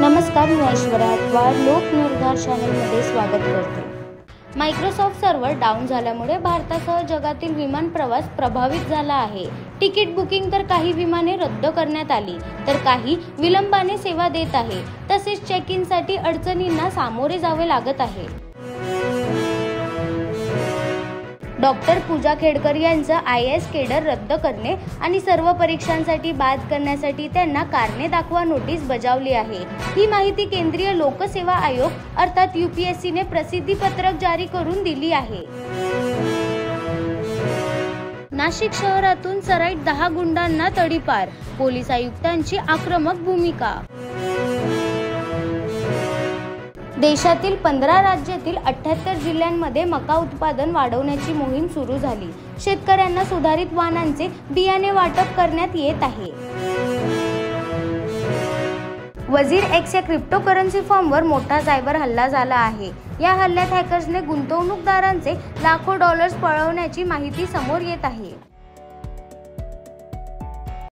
नमस्कार, मी ऐश्वर्या अटवार लोकनिर्धार चॅनलमध्ये स्वागत करते। मायक्रोसॉफ्ट सर्व्हर डाऊन झाल्यामुळे भारतासह जगातील विमान प्रवास प्रभावित झाला आहे। तिकीट बुकिंग तर काही विमाने रद्द करण्यात आली, तर काही विलंबाने सेवा देत आहे। तसेच चेक इनसाठी अडचणींना सामोरे जावे लागत आहे। डॉक्टर पूजा खेडकर यांचं IAS केडर रद्द करणे आणि सर्व परीक्षांसाठी बाद करण्यासाठी त्यांना कारणे दाखवा नोटीस बजावली आहे। ही माहिती केंद्रीय लोकसेवा आयोग अर्थात UPSCने प्रसिद्धीपत्रक जारी करून दिली आहे। नाशिक शहरातून सराईत 10 गुंडांना तडीपार, पोलीस आयुक्तांची आक्रमक भूमिका। देशातील 15 राज्यातील 78 जिल्ह्यांमध्ये मका उत्पादन वाढवण्याची मोहीम सुरू झाली। शेतकऱ्यांना सुधारित वाणांचे बियाणे वाटप करण्यात येत आहे। वजीर एक्स या क्रिप्टोकरन्सी फर्मवर मोठा सायबर हल्ला झाला आहे। या हल्ल्यात हॅकर्सने गुंतवणूकदारांचे लाखो डॉलर्स पळवण्याची माहिती समोर येत आहे।